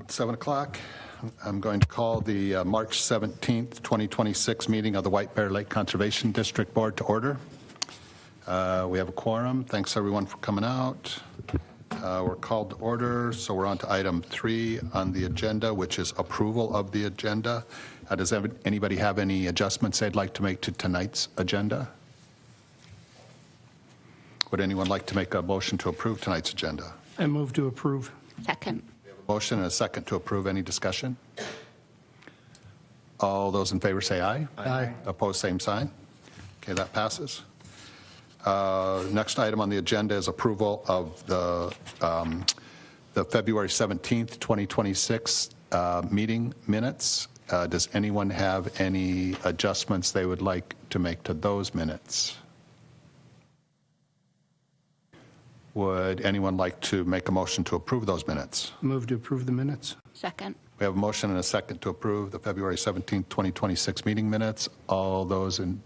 7 o'clock. I'm going to call the March 17th, 2026 meeting of the White Bear Lake Conservation District Board to order. We have a quorum. Thanks everyone for coming out. We're called to order, so we're on to item 3 on the agenda, which is approval of the agenda. Does anybody have any adjustments they'd like to make to tonight's agenda? Would anyone like to make a motion to approve tonight's agenda? I move to approve. Second. Motion and a second to approve. Any discussion? All those in favor say aye. Aye. Opposed, same sign. Okay, that passes. Next item on the agenda is approval of the February 17th, 2026 meeting minutes. Does anyone have any adjustments they would like to make to those minutes? Would anyone like to make a motion to approve those minutes? Move to approve the minutes. Second. We have a motion and a second to approve the February 17th, 2026 meeting minutes. All those in,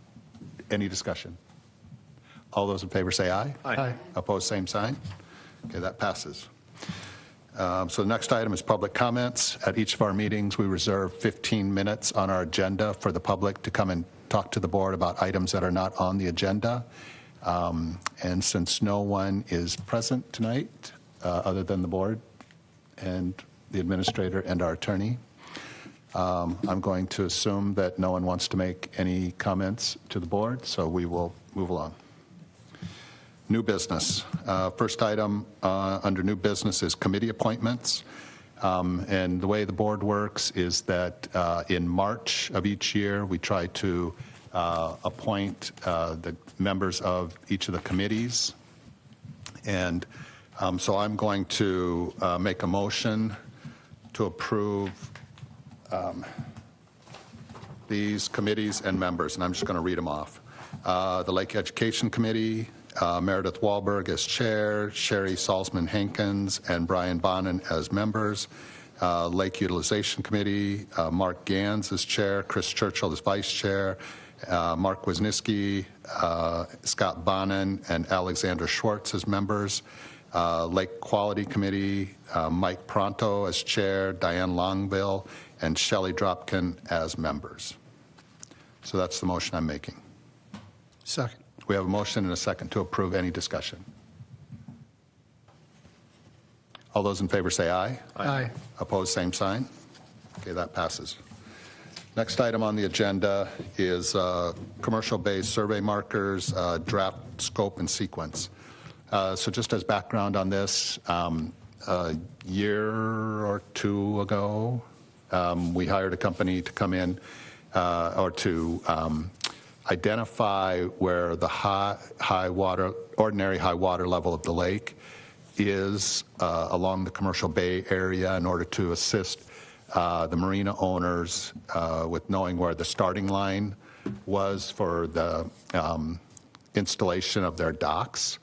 any discussion? All those in favor say aye. Aye. Opposed, same sign. Okay, that passes. So the next item is public comments. At each of our meetings, we reserve 15 minutes on our agenda for the public to come and talk to the board about items that are not on the agenda. And since no one is present tonight, other than the board and the administrator and our attorney, I'm going to assume that no one wants to make any comments to the board, so we will move along. New business. First item under new business is committee appointments. And the way the board works is that in March of each year, we try to appoint the members of each of the committees. And so I'm going to make a motion to approve these committees and members, and I'm just going to read them off. The Lake Education Committee, Meredith Wahlberg as chair, Sherry Salzman-Hankins and Brian Bonin as members. Lake Utilization Committee, Mark Gans as chair, Chris Churchill as vice chair, Mark Wisniewski, Scott Bonin, and Alexander Schwartz as members. Lake Quality Committee, Mike Pronto as chair, Diane Longville, and Shelley Dropkin as members. So that's the motion I'm making. Second. We have a motion and a second to approve. Any discussion? All those in favor say aye. Aye. Opposed, same sign. Okay, that passes. Next item on the agenda is commercial bay survey markers, draft scope and sequence. So just as background on this, a year or two ago, we hired a company to come in or to identify where the ordinary high water level of the lake is along the commercial bay area in order to assist the marina owners with knowing where the starting line was for the installation of their docks.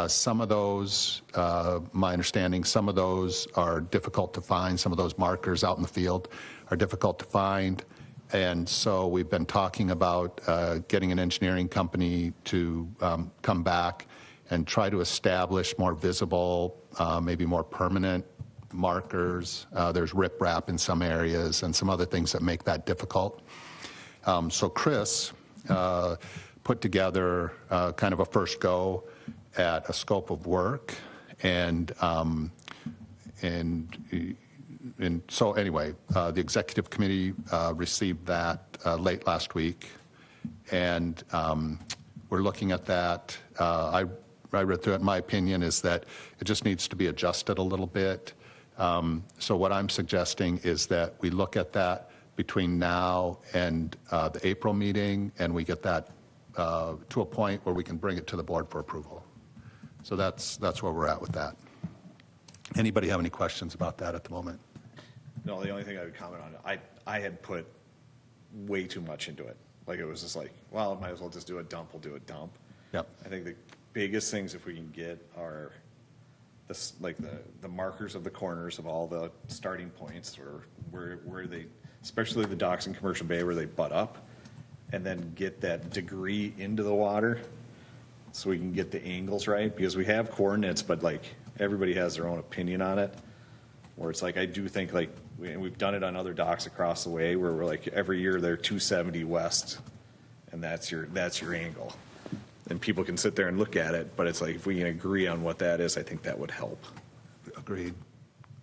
Some of those, my understanding, some of those are difficult to find. Some of those markers out in the field are difficult to find. And so we've been talking about getting an engineering company to come back and try to establish more visible, maybe more permanent markers. There's riprap in some areas and some other things that make that difficult. So Chris put together kind of a first go at a scope of work, and so anyway, the executive committee received that late last week, and we're looking at that. I read through it. My opinion is that it just needs to be adjusted a little bit. So what I'm suggesting is that we look at that between now and the April meeting, and we get that to a point where we can bring it to the board for approval. So that's where we're at with that. Anybody have any questions about that at the moment? No, the only thing I would comment on, I had put way too much into it. Like, it was just like, well, might as well just do a dump, we'll do a dump. Yep. I think the biggest things, if we can get, are this, like the markers of the corners of all the starting points, or where they, especially the docks in Commercial Bay where they butt up, and then get that degree into the water so we can get the angles right, because we have coordinates, but like everybody has their own opinion on it. Where it's like, I do think like, we've done it on other docks across the way where we're like, every year they're 270 west, and that's your angle. And people can sit there and look at it, but it's like, if we can agree on what that is, I think that would help. Agreed.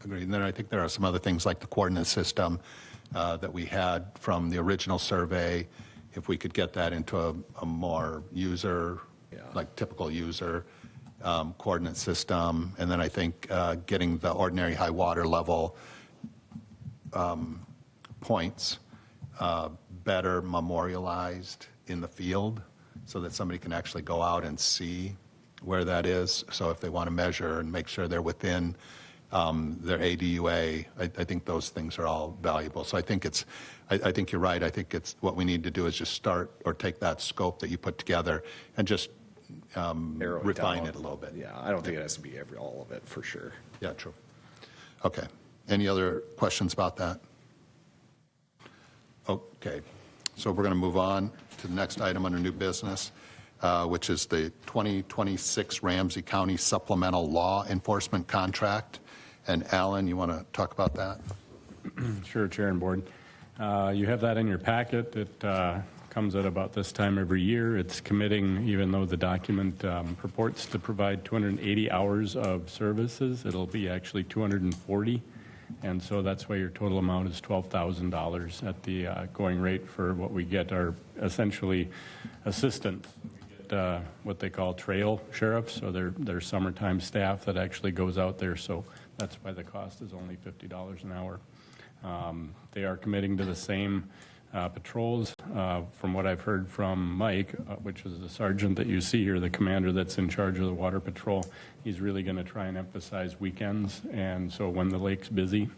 And then I think there are some other things like the coordinate system that we had from the original survey. If we could get that into a more user, like typical user coordinate system. And then I think getting the ordinary high water level points better memorialized in the field so that somebody can actually go out and see where that is. So if they want to measure and make sure they're within their ADUA, I think those things are all valuable. So I think I think you're right. I think it's what we need to do is just start or take that scope that you put together and just refine it a little bit. Yeah, I don't think it has to be all of it for sure. Yeah, true. Okay. Any other questions about that? Okay. So we're going to move on to the next item under new business, which is the 2026 Ramsey County Supplemental Law Enforcement Contract. And Alan, you want to talk about that? Sure, Chair and Board. You have that in your packet. It comes at about this time every year. It's committing, even though the document purports to provide 280 hours of services, it'll be actually 240. And so that's why your total amount is $12,000 at the going rate for what we get are essentially assistants. We get what they call trail sheriffs, so they're summertime staff that actually goes out there. So that's why the cost is only $50 an hour. They are committing to the same patrols. From what I've heard from Mike, which is the sergeant that you see here, the commander that's in charge of the water patrol, he's really going to try and emphasize weekends. And so when the lake's busy,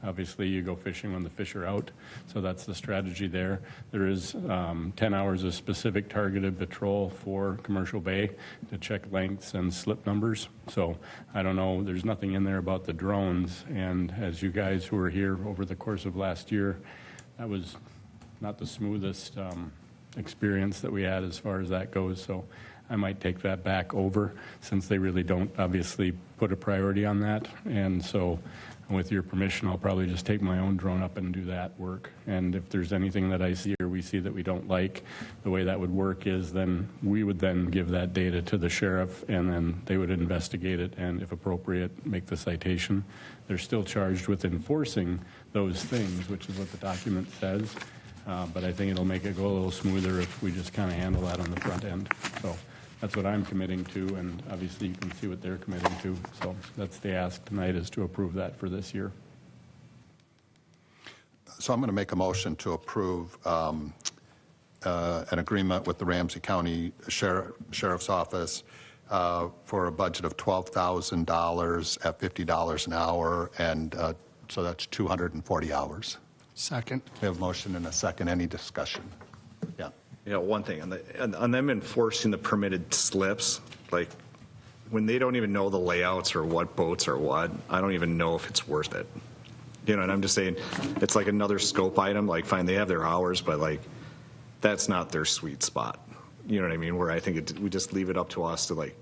obviously you go fishing when the fish are out. So that's the strategy there. There is 10 hours of specific targeted patrol for Commercial Bay to check lengths and slip numbers. So I don't know, there's nothing in there about the drones. And as you guys who were here over the course of last year, that was not the smoothest experience that we had as far as that goes. So I might take that back over since they really don't obviously put a priority on that. And so with your permission, I'll probably just take my own drone up and do that work. And if there's anything that I see or we see that we don't like, the way that would work is then we would then give that data to the sheriff and then they would investigate it and if appropriate, make the citation. They're still charged with enforcing those things, which is what the document says. But I think it'll make it go a little smoother if we just kind of handle that on the front end. So that's what I'm committing to, and obviously you can see what they're committing to. So that's the ask tonight, is to approve that for this year. So I'm going to make a motion to approve an agreement with the Ramsey County Sheriff's Office for a budget of $12,000 at $50 an hour, and so that's 240 hours. Second. We have a motion and a second. Any discussion? Yeah. You know, one thing, on them enforcing the permitted slips, like, when they don't even know the layouts or what boats are what, I don't even know if it's worth it. You know, and I'm just saying, it's like another scope item, like, fine, they have their hours, but, like, that's not their sweet spot. You know what I mean? Where I think we just leave it up to us to, like,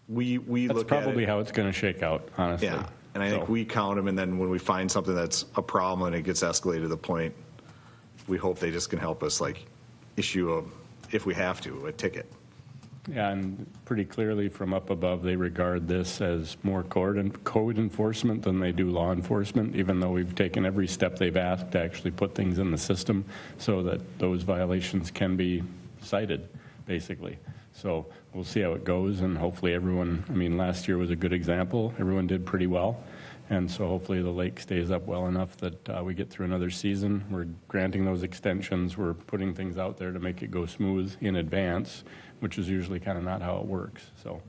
we look at it. That's probably how it's going to shake out, honestly. Yeah, and I think we count them, and then when we find something that's a problem and it gets escalated to the point, we hope they just can help us, like, issue if we have to, a ticket. Yeah, and pretty clearly from up above, they regard this as more code enforcement than they do law enforcement, even though we've taken every step they've asked to actually put things in the system so that those violations can be cited, basically. So we'll see how it goes, and hopefully everyone, I mean, last year was a good example. Everyone did pretty well. And so hopefully the lake stays up well enough that we get through another season. We're granting those extensions. We're putting things out there to make it go smooth in advance, which is usually kind of not how it works. So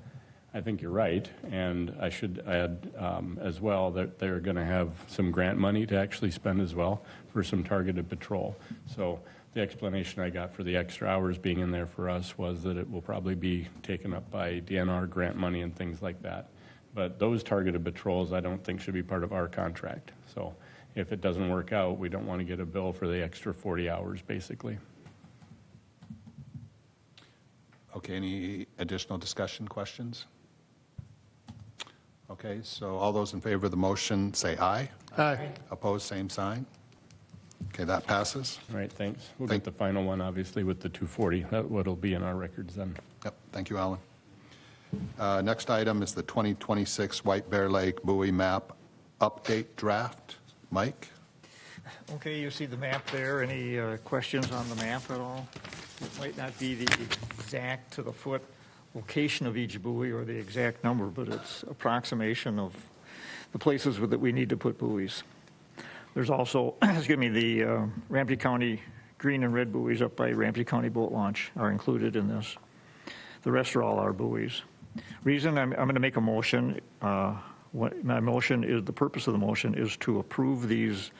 I think you're right. And I should add as well that they're going to have some grant money to actually spend as well for some targeted patrol. So the explanation I got for the extra hours being in there for us was that it will probably be taken up by DNR grant money and things like that. But those targeted patrols, I don't think should be part of our contract. So if it doesn't work out, we don't want to get a bill for the extra 40 hours, basically. Okay, any additional discussion, questions? Okay, so all those in favor of the motion, say aye. Aye. Opposed, same sign. Okay, that passes. All right, thanks. We'll Thank- get the final one, obviously, with the 240. That what'll be in our records then. Yep, thank you, Alan. Next item is the 2026 White Bear Lake buoy map update draft. Mike? Okay, you see the map there. Any questions on the map at all? It might not be the exact to the foot location of each buoy or the exact number, but it's approximation of the places that we need to put buoys. There's also, excuse me, the Ramsey County green and red buoys up by Ramsey County Boat Launch are included in this. The rest are all our buoys. Reason I'm going to make a motion, my motion is, the purpose of the motion is to approve these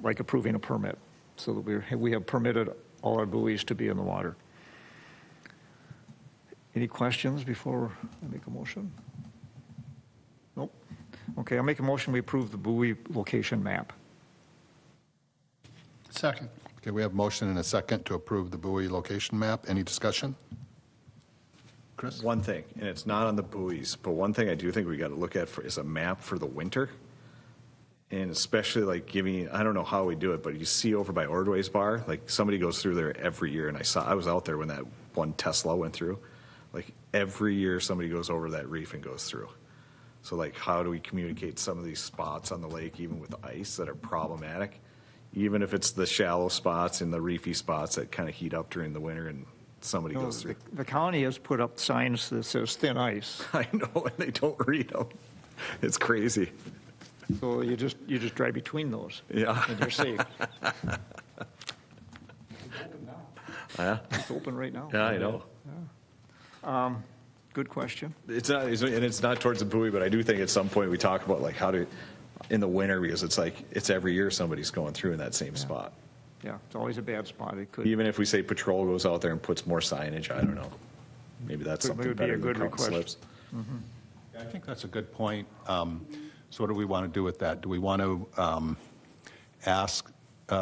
like approving a permit, so that we have permitted all our buoys to be in the water. Any questions before I make a motion? Nope. Okay, I'll make a motion, we approve the buoy location map. Second. Okay, we have a motion and a second to approve the buoy location map. Any discussion? Chris? One thing, and it's not on the buoys, but one thing I do think we got to look at is a map for the winter. And especially like giving, I don't know how we do it, but you see over by Ordway's Bar, like somebody goes through there every year. And I was out there when that one Tesla went through. Like every year somebody goes over that reef and goes through. So like how do we communicate some of these spots on the lake, even with ice, that are problematic? Even if it's the shallow spots and the reefy spots that kind of heat up during the winter and somebody goes through. The county has put up signs that says thin ice, I know, and they don't read them. It's crazy. so you just drive between those. Yeah. And you're safe. Yeah, It's open right now. I know. Good question. It's not, and it's not towards the buoy, but I do think at some point we talk about like how to, in the winter, because it's like, it's every year somebody's going through in that same spot. Yeah, it's always a bad spot. It could. Even if we say patrol goes out there and puts more signage, I don't know. Maybe that's It something would be a better than good count request. slips. Yeah, I think that's a good point. So what do we want to do with that? Do we want to ask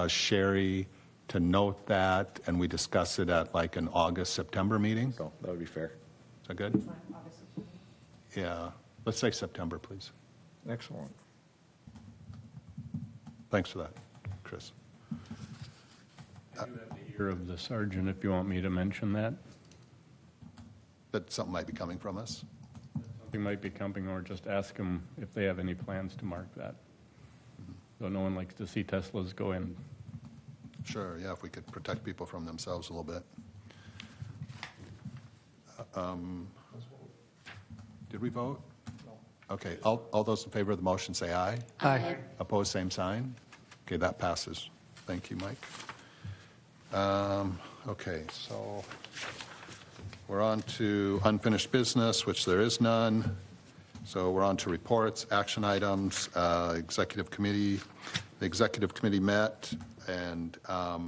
Sherry to note that and we discuss it at like an August, September meeting? So that would be fair. Is that good? Yeah, let's say September, please. Excellent. Thanks for that, Chris. I do have the ear of the sergeant if you want me to mention that. That something might be coming from us. Something might be coming, or just ask them if they have any plans to mark that. So no one likes to see Teslas go in. Sure, yeah, if we could protect people from themselves a little bit. Did we vote? No. Okay, all those in favor of the motion say aye. Aye. Opposed, same sign. Okay, that passes. Thank you, Mike. Okay, so we're on to unfinished business, which there is none. So we're on to reports, action items, executive committee. The executive committee met, and a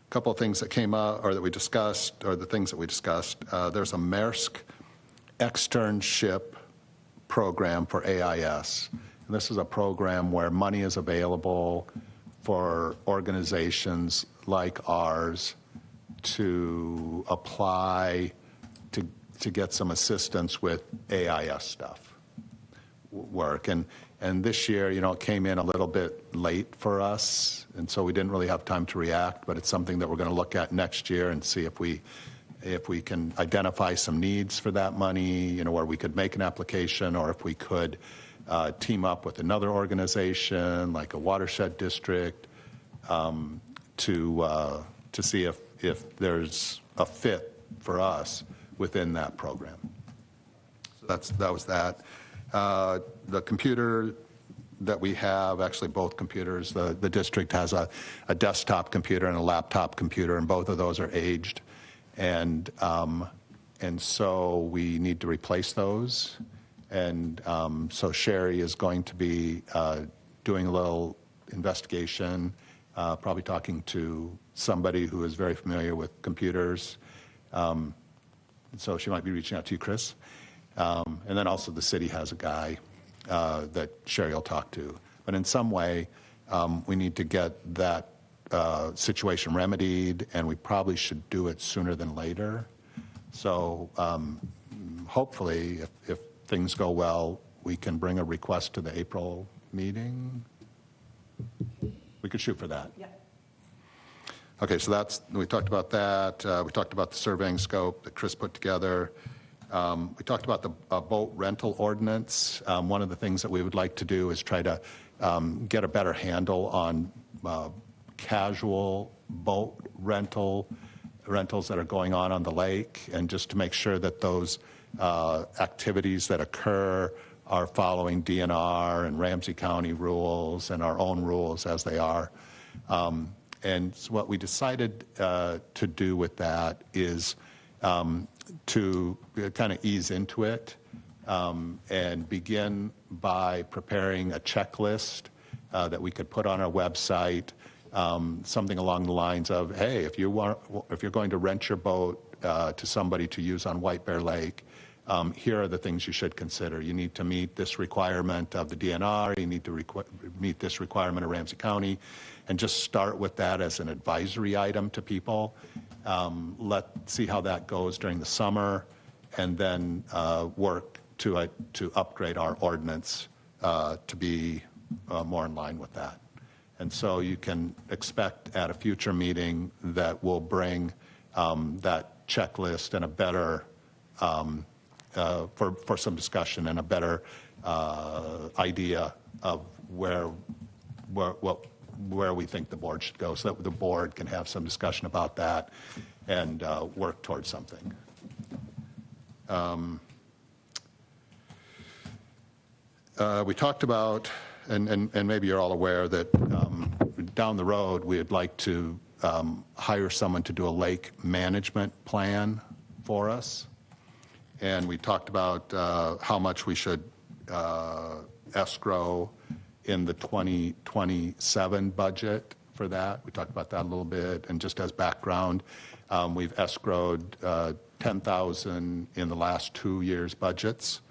couple of things that came up, or that we discussed, or the things that we discussed. There's a Maersk externship program for AIS. And this is a program where money is available for organizations like ours to apply to get some assistance with AIS stuff, work. And this year, it came in a little bit late for us, and so we didn't really have time to react, but it's something that we're going to look at next year and see if we can identify some needs for that money, where we could make an application, or if we could team up with another organization like a watershed district to see if there's a fit for us within that program. So that was that. The computer that we have, actually both computers, the district has a desktop computer and a laptop computer, and both of those are aged. And so we need to replace those. And so Sherry is going to be doing a little investigation, probably talking to somebody who is very familiar with computers. So she might be reaching out to you, Chris. And then also the city has a guy that Sherry will talk to. But in some way, we need to get that situation remedied, and we probably should do it sooner than later. So hopefully, if things go well, we can bring a request to the April meeting? We could shoot for that. Yeah. Okay, so we talked about that. We talked about the surveying scope that Chris put together. We talked about the boat rental ordinance. One of the things that we would like to do is try to get a better handle on casual boat rentals that are going on the lake, and just to make sure that those activities that occur are following DNR and Ramsey County rules and our own rules as they are. And so what we decided to do with that is to kind of ease into it and begin by preparing a checklist that we could put on our website, something along the lines of, hey, if you're going to rent your boat to somebody to use on White Bear Lake, here are the things you should consider. You need to meet this requirement of the DNR. You need to meet this requirement of Ramsey County, and just start with that as an advisory item to people. Let's see how that goes during the summer, and then work to upgrade our ordinance to be more in line with that. And so you can expect at a future meeting that we'll bring that checklist and a better for some discussion and a better idea of where we think the board should go, so that the board can have some discussion about that and work towards something. We talked about, and maybe you're all aware that down the road we would like to hire someone to do a lake management plan for us. And we talked about how much we should escrow in the 2027 budget for that. We talked about that a little bit. And just as background, we've escrowed $10,000 in the last 2 years' budgets.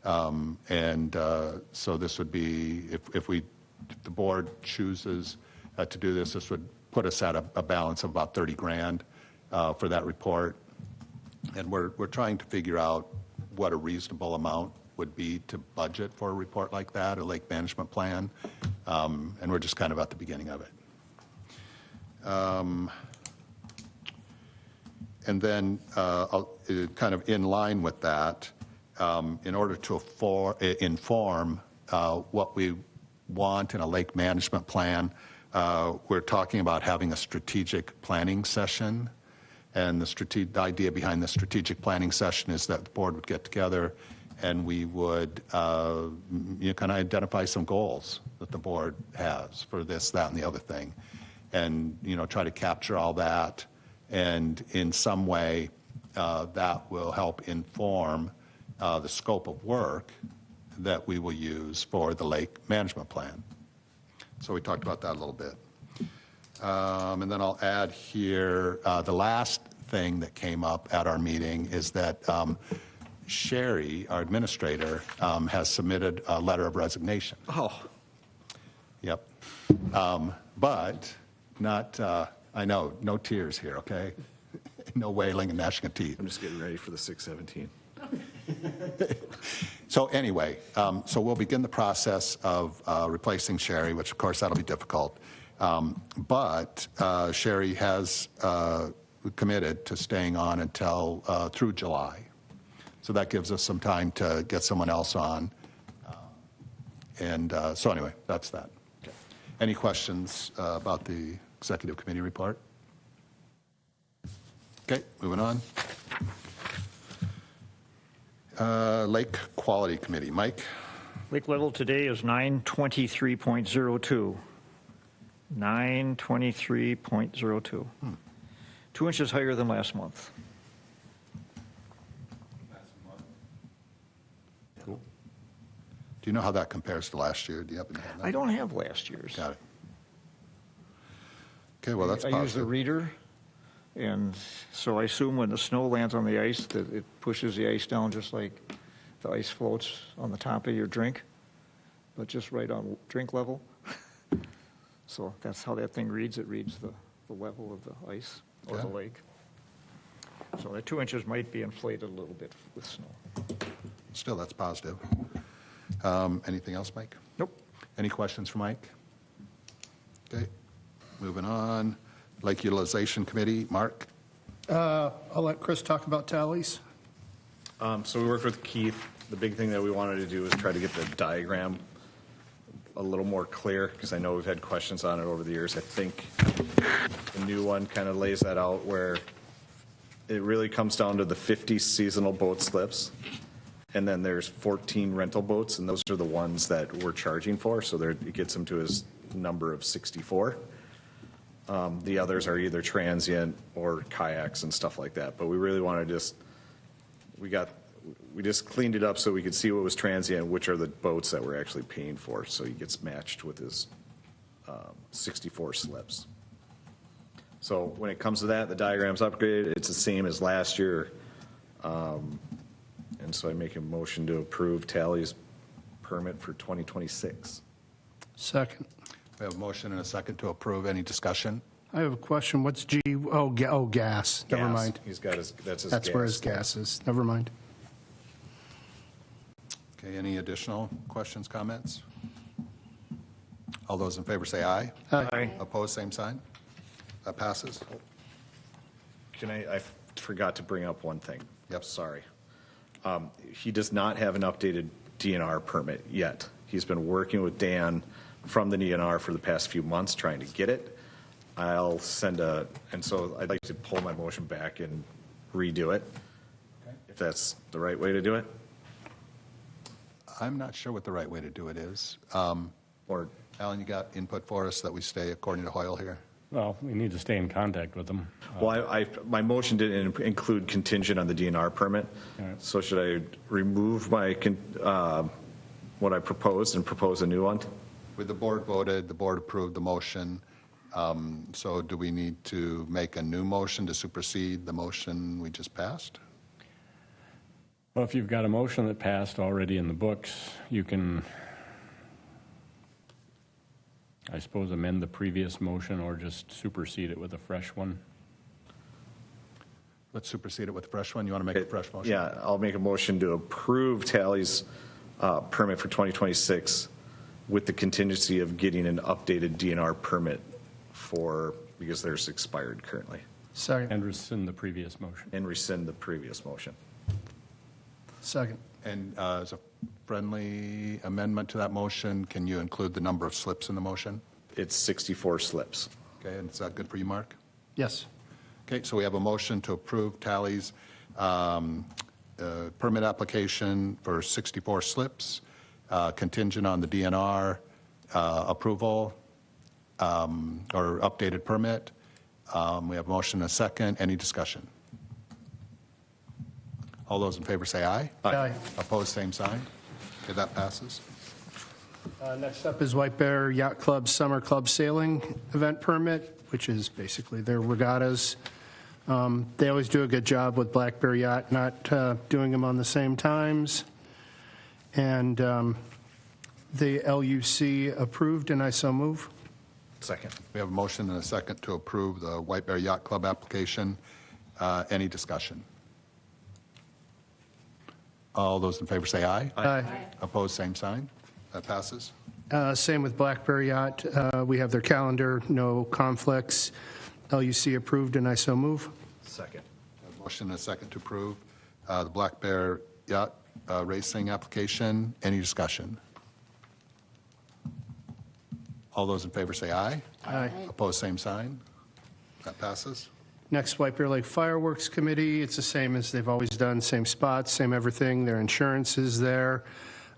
So this would be, if the board chooses to do this, this would put us at a balance of about $30,000 for that report. And we're trying to figure out what a reasonable amount would be to budget for a report like that, a lake management plan. And we're just kind of at the beginning of it. And then kind of in line with that, in order to inform what we want in a lake management plan, we're talking about having a strategic planning session. And the idea behind the strategic planning session is that the board would get together and we would kind of identify some goals that the board has for this, that, and the other thing. And, try to capture all that. And in some way, that will help inform the scope of work that we will use for the lake management plan. So we talked about that a little bit. And then I'll add here, the last thing that came up at our meeting is that Sherry, our administrator, has submitted a letter of resignation. Oh. Yep. But not, I know, no tears here, okay? No wailing and gnashing of teeth. I'm just getting ready for the 617. So anyway, so we'll begin the process of replacing Sherry, which of course that'll be difficult. But Sherry has committed to staying on until through July. So that gives us some time to get someone else on. So anyway, that's that. Okay. Any questions about the executive committee report? Okay, moving on. Lake Quality Committee. Mike? Lake level today is 923.02. 923.02. 2 inches higher than last month. Cool. Do you know how that compares to last year? Do you happen to have that? I don't have last year's. Got it. Okay, well, that's I use the positive. reader, and so I assume when the snow lands on the ice that it pushes the ice down just like the ice floats on the top of your drink, but just right on drink level. So that's how that thing reads. It reads the level of the ice or the Okay. lake. So the 2 inches might be inflated a little bit with snow. still, that's positive. Anything else, Mike? Nope. Any questions for Mike? Okay, moving on. Lake Utilization Committee, Mark? I'll let Chris talk about tallies. So we worked with Keith. The big thing that we wanted to do is try to get the diagram a little more clear, because I know we've had questions on it over the years. I think the new one kind of lays that out where it really comes down to the 50 seasonal boat slips, and then there's 14 rental boats, and those are the ones that we're charging for, so it gets them to his number of 64. The others are either transient or kayaks and stuff like that, but we really want to we just cleaned it up so we could see what was transient, which are the boats that we're actually paying for, so he gets matched with his 64 slips. So when it comes to that, the diagram's upgraded, it's the same as last year. And so I make a motion to approve Tally's permit for 2026. Second. We have a motion and a second to approve. Any discussion? I have a question. What's G? Oh, gas. Never Gas. mind. He's got that's his That's gas. where his gas is. Never mind. Okay, any additional questions, comments? All those in favor say aye. Aye. Opposed, same sign. That passes. I forgot to bring up one thing. Yep. Sorry. He does not have an updated DNR permit yet. He's been working with Dan from the DNR for the past few months trying to get it. And so I'd like to pull my motion back and redo it, if that's the right way to do it. I'm not sure what the right way to do it is. Or, Alan, you got input for us that we stay according to Hoyle here? Well, we need to stay in contact with them. well, my motion didn't include contingent on the DNR permit. All right. So should I remove what I proposed and propose a new one? With the board voted, the board approved the motion. So do we need to make a new motion to supersede the motion we just passed? Well, if you've got a motion that passed already in the books, you can, I suppose, amend the previous motion or just supersede it with a fresh one. Let's supersede it with a fresh one. You want to make a fresh motion? Yeah, I'll make a motion to approve Tally's permit for 2026 with the contingency of getting an updated DNR permit because there's expired currently, Second. And rescind the previous motion. and rescind the previous motion. Second. And as a friendly amendment to that motion, can you include the number of slips in the motion? It's 64 slips. Okay, and is that good for you, Mark? Yes. Okay, so we have a motion to approve Tally's permit application for 64 slips, contingent on the DNR approval or updated permit. We have a motion and a second. Any discussion? All those in favor say aye. Aye. Opposed, same sign. Okay, that passes. Next up is White Bear Yacht Club Summer Club Sailing Event Permit, which is basically their regattas. They always do a good job with Black Bear Yacht, not doing them on the same times. And the LUC approved, and I so move. Second. We have a motion and a second to approve the White Bear Yacht Club application. Any discussion? All those in favor say aye. Aye. Opposed, same sign. That passes. Same with Blackberry Yacht. We have their calendar, no conflicts. LUC approved, and I so move. Second. Motion and a second to approve the Black Bear Yacht Racing application. Any discussion? All those in favor say aye. Aye. Opposed, same sign. That passes. Next, White Bear Lake Fireworks Committee. It's the same as they've always done, same spots, same everything. Their insurance is there.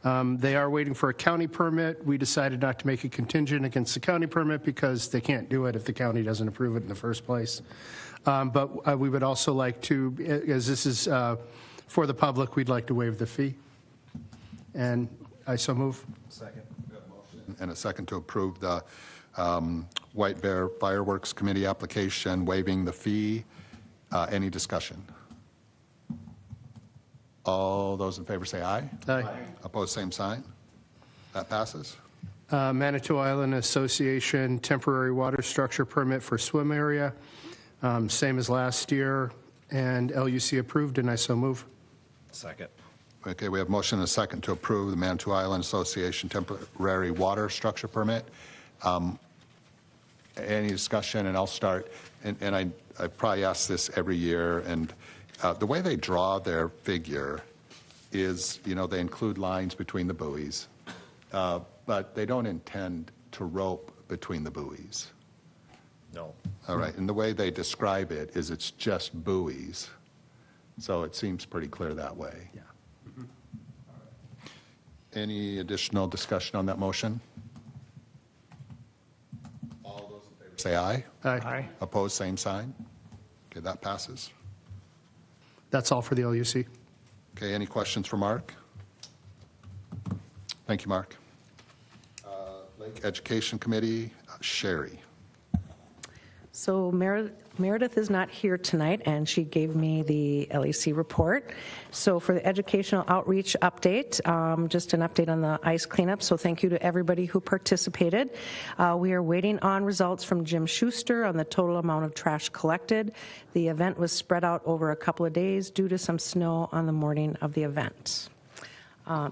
They are waiting for a county permit. We decided not to make a contingent against the county permit because they can't do it if the county doesn't approve it in the first place. But we would also like to, as this is for the public, we'd like to waive the fee. And I so move. Second. And a second to approve the White Bear Fireworks Committee application, waiving the fee. Any discussion? All those in favor say aye. Aye. Opposed, same sign. That passes. Manitou Island Association temporary water structure permit for swim area, same as last year, and LUC approved, and I so move. Second. Okay, we have motion and a second to approve the Manitou Island Association temporary water structure permit. Any discussion? And I'll start. And I probably ask this every year. And the way they draw their figure is, they include lines between the buoys, but they don't intend to rope between the buoys. No. All right, and the way they describe it is it's just buoys. So it seems pretty clear that way. Yeah. Any additional discussion on that motion? All those in favor say aye. Aye. Opposed, same sign. Okay, that passes. That's all for the LUC. Okay, any questions for Mark? Thank you, Mark. Lake Education Committee, Sherry. So Meredith is not here tonight, and she gave me the LEC report. So for the educational outreach update, just an update on the ice cleanup. So thank you to everybody who participated. We are waiting on results from Jim Schuster on the total amount of trash collected. The event was spread out over a couple of days due to some snow on the morning of the event.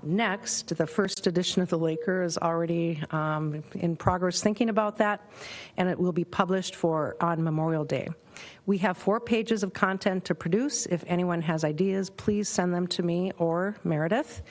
Next, the first edition of the Laker is already in progress thinking about that, and it will be published on Memorial Day. We have 4 pages of content to produce. If anyone has ideas, please send them to me or Meredith.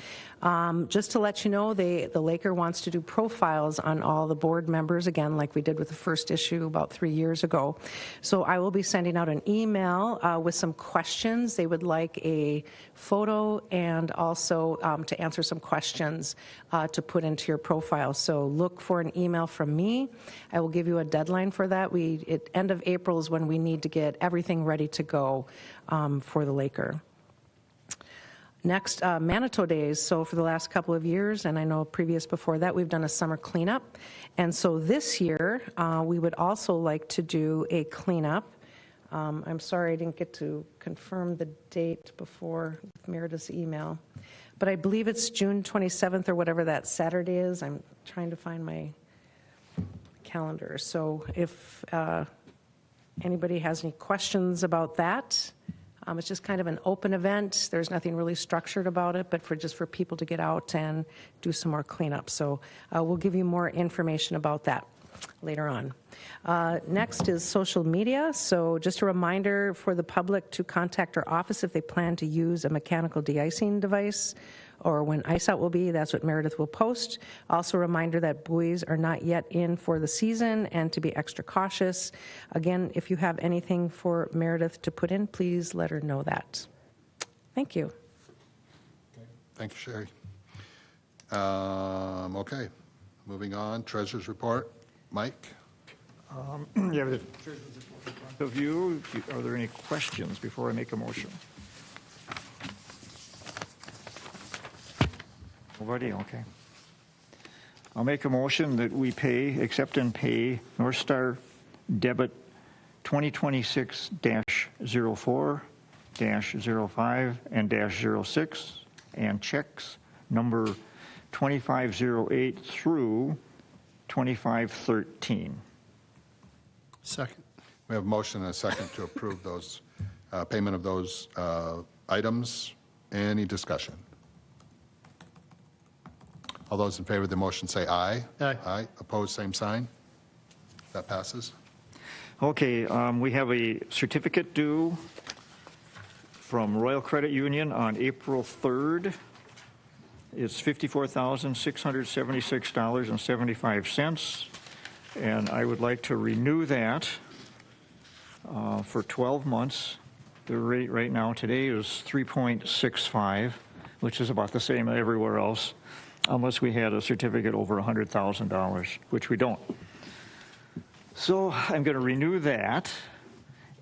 Just to let you know, the Laker wants to do profiles on all the board members, again, like we did with the first issue about 3 years ago. So I will be sending out an email with some questions. They would like a photo and also to answer some questions to put into your profile. So look for an email from me. I will give you a deadline for that. End of April is when we need to get everything ready to go for the Laker. Next, Manitou Days. So for the last couple of years, and I know previous before that, we've done a summer cleanup. And so this year, we would also like to do a cleanup. I'm sorry I didn't get to confirm the date before Meredith's email, but I believe it's June 27th or whatever that Saturday is. I'm trying to find my calendar. So if anybody has any questions about that, it's just kind of an open event. There's nothing really structured about it, but just for people to get out and do some more cleanup. So we'll give you more information about that later on. Next is social media. So just a reminder for the public to contact our office if they plan to use a mechanical de-icing device, or when ice out will be, that's what Meredith will post. Also a reminder that buoys are not yet in for the season and to be extra cautious. Again, if you have anything for Meredith to put in, please let her know that. Thank you. Thank you, Sherry. Okay, moving on, Treasurer's Report. Mike? You have the treasurer's report in front of you. Are there any questions before I make a motion? Nobody? Okay. I'll make a motion that we accept and pay North Star debit 2026-04, -05, and -06, and checks number 2508 through 2513. Second. We have a motion and a second to approve those, payment of those items. Any discussion? All those in favor of the motion say aye. Aye. Aye. Opposed, same sign. That passes. Okay, we have a certificate due from Royal Credit Union on April 3rd. It's $54,676.75, and I would like to renew that for 12 months. The rate right now today is 3.65, which is about the same everywhere else, unless we had a certificate over $100,000, which we don't. So I'm going to renew that,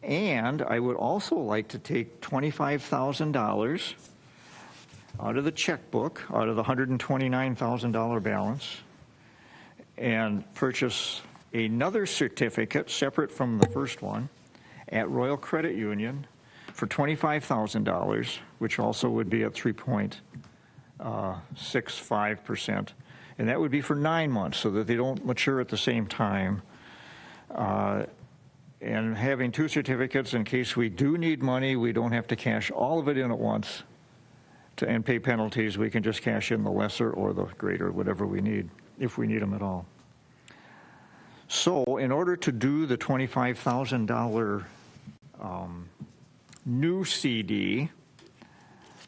and I would also like to take $25,000 out of the checkbook, out of the $129,000 balance, and purchase another certificate separate from the first one at Royal Credit Union for $25,000, which also would be at 3.65%. And that would be for 9 months so that they don't mature at the same time. And having two certificates in case we do need money, we don't have to cash all of it in at once. and pay penalties, we can just cash in the lesser or the greater, whatever we need, if we need them at all. So in order to do the $25,000 new CD,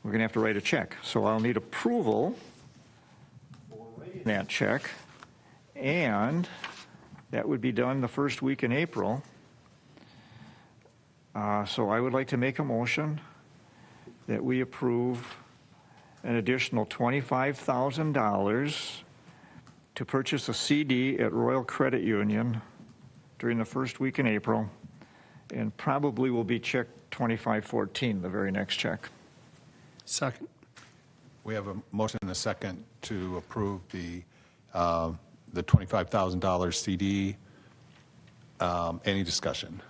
we're going to have to write a check. So I'll need approval for writing that check, and that would be done the first week in April. So I would like to make a motion that we approve an additional $25,000 to purchase a CD at Royal Credit Union during the first week in April, and probably will be check 2514, the very next check. Second. We have a motion and a second to approve the $25,000 CD. Any discussion?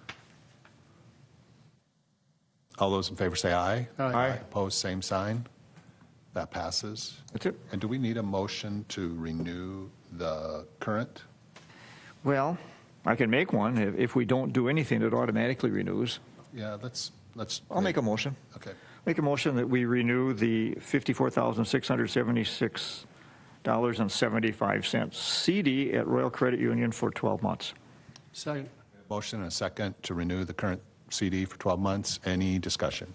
All those in favor say aye. Aye. Opposed, same sign. That passes. That's it. And do we need a motion to renew the current? Well, I can make one. If we don't do anything, it automatically renews. Yeah, let's. I'll make a motion. Okay. Make a motion that we renew the $54,676.75 CD at Royal Credit Union for 12 months. Second. Motion and a second to renew the current CD for 12 months. Any discussion?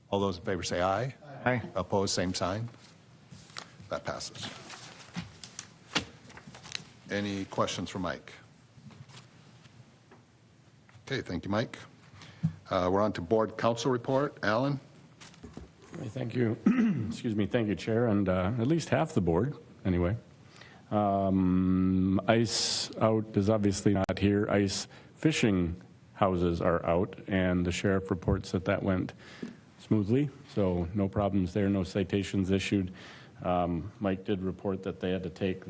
All those in favor say aye. Aye. Opposed, same sign. That passes. Any questions for Mike? Okay, thank you, Mike. We're on to board council report. Alan? Thank you. Excuse me. Thank you, Chair, and at least half the board, anyway. Ice out is obviously not here. Ice fishing houses are out, and the sheriff reports that that went smoothly, so no problems there, no citations issued. Mike did report that they had to take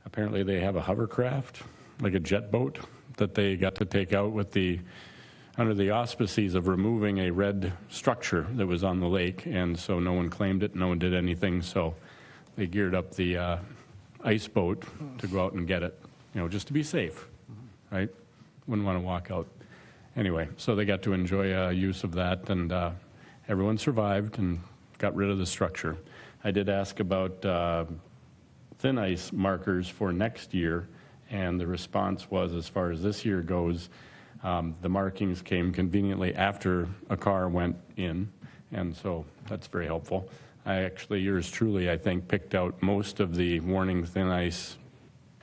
apparently they have a hovercraft, like a jet boat, that they got to take out under the auspices of removing a red structure that was on the lake, and so no one claimed it, no one did anything, so they geared up the ice boat to go out and get it, just to be safe, right? Wouldn't want to walk out. Anyway, so they got to enjoy use of that, and everyone survived and got rid of the structure. I did ask about thin ice markers for next year, and the response was, as far as this year goes, the markings came conveniently after a car went in, and so that's very helpful. Yours truly, I think, picked out most of the warning thin ice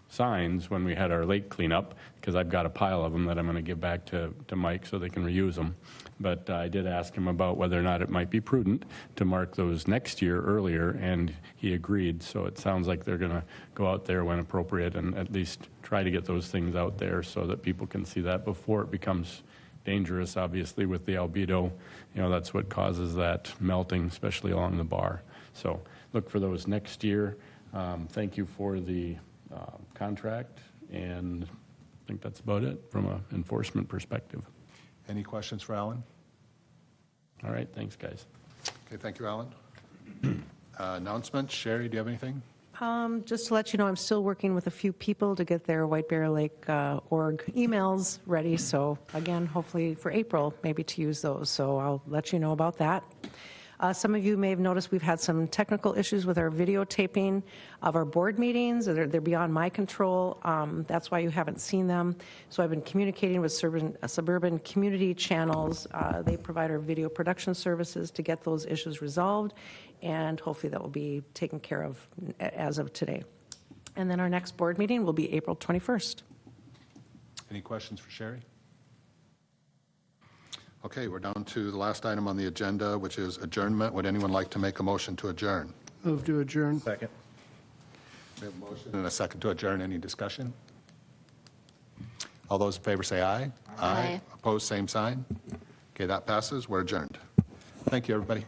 signs when we had our lake cleanup, because I've got a pile of them that I'm going to give back to Mike so they can reuse them. But I did ask him about whether or not it might be prudent to mark those next year earlier, and he agreed. So it sounds like they're going to go out there when appropriate and at least try to get those things out there so that people can see that before it becomes dangerous. Obviously, with the albedo, that's what causes that melting, especially along the bar. So look for those next year. Thank you for the contract, and I think that's about it from an enforcement perspective. Any questions for Alan? All right, thanks, guys. Okay, thank you, Alan. Announcements. Sherry, do you have anything? Just to let you know, I'm still working with a few people to get their White Bear Lake org emails ready. So again, hopefully for April, maybe to use those. So I'll let you know about that. Some of you may have noticed we've had some technical issues with our videotaping of our board meetings. They're beyond my control. That's why you haven't seen them. So I've been communicating with suburban community channels. They provide our video production services to get those issues resolved, and hopefully that will be taken care of as of today. And then our next board meeting will be April 21st. Any questions for Sherry? Okay, we're down to the last item on the agenda, which is adjournment. Would anyone like to make a motion to adjourn? Move to adjourn. Second. We have a motion and a second to adjourn. Any discussion? All those in favor say aye. Aye. Opposed, same sign. Okay, that passes. We're adjourned. Thank you, everybody.